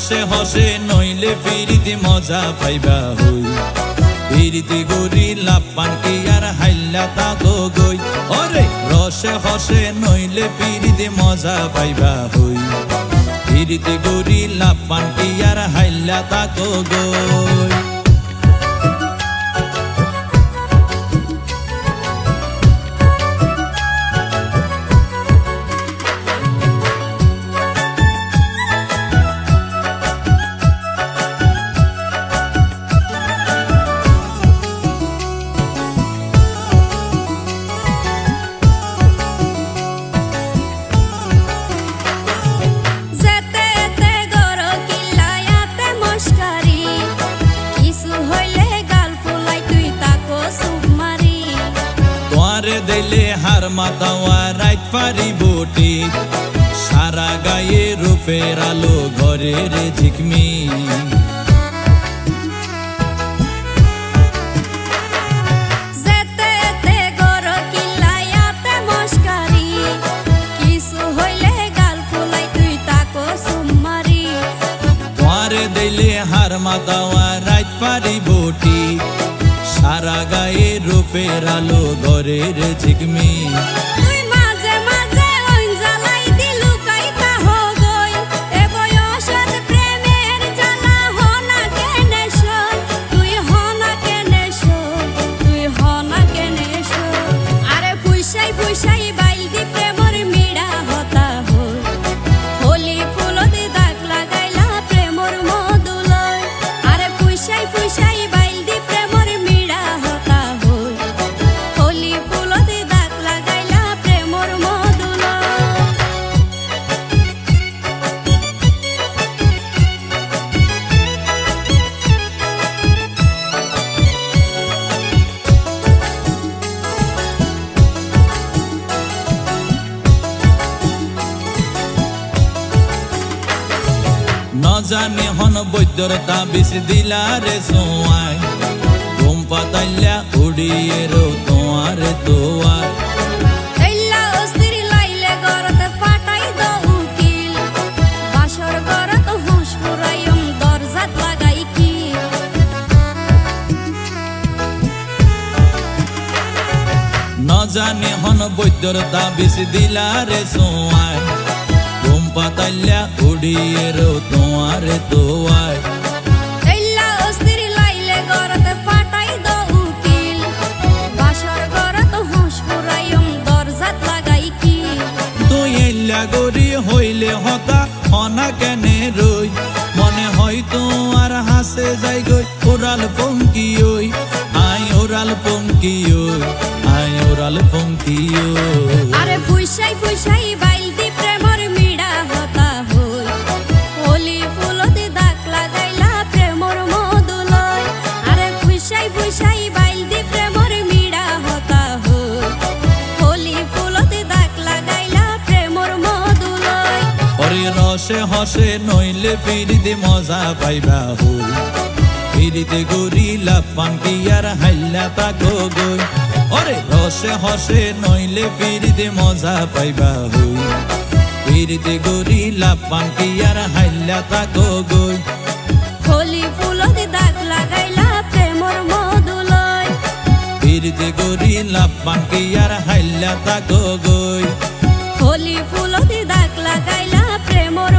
রসে হসে নইলে ফিরিতে মজা পাইবা হই ফিরিতে গরি লাপান কি আর হাইল্লা তা গই ওরে রসে হসে নইলে ফিরিতে মজা পাইবা হই ফিরিতে গরি লাপান কি আর হাইল্লা তা গই দিলে হার মাতাওয়া রাইত পারি বটি সারা গায়ে রূপের আলো ঘরের ঝিকমি দিলে হার মাতাওয়া রাইত পারি বটি সারা গায়ে রূপের আলো ঘরের ঝিকমি জানি হন বৈদ্যর তাবিজ দিলারে সোয়াই ঘুম পাতাইলা উড়িয়ে রো তোমার দোয়ার জানি হন বৈদ্যর তাবিজ দিলারে সোয়াই ঘুম পাতাইলা উড়িয়ে রো তোমার দোয়ার গরি হইলে হতা হনা কেনে রই মনে হয় তোমার হাসে যাই গই ওরাল পঙ্কি ওই আই ওরাল পঙ্কি ওই আই ওরাল পঙ্কি ওই আরে ফুইসাই ফুইসাই বাইলদি প্রেমর মিড়া হতা হই হোলি ফুলতে দাগ লাগাইলা প্রেমর মধুলয় আরে ফুইসাই ফুইসাই বাইলদি প্রেমর মিড়া হতা হই হোলি ফুলতে দাগ লাগাইলা প্রেমর মধুলয় ওরে রসে হসে নইলে ফিরিতে মজা পাইবা হই ফিরিতে গরি লাপান কি আর হাইল্লা তা গই ওরে রসে হসে নইলে ফিরিতে মজা পাইবা হই ফিরিতে গরি লাপান কি আর হাইল্লা তা গই হোলি ফুলতে দাগ লাগাইলা প্রেমর মধুলয় ফিরিতে গরি লাপান কি আর হাইল্লা তা গই হোলি ফুলতে দাগ লাগাইলা প্রেমর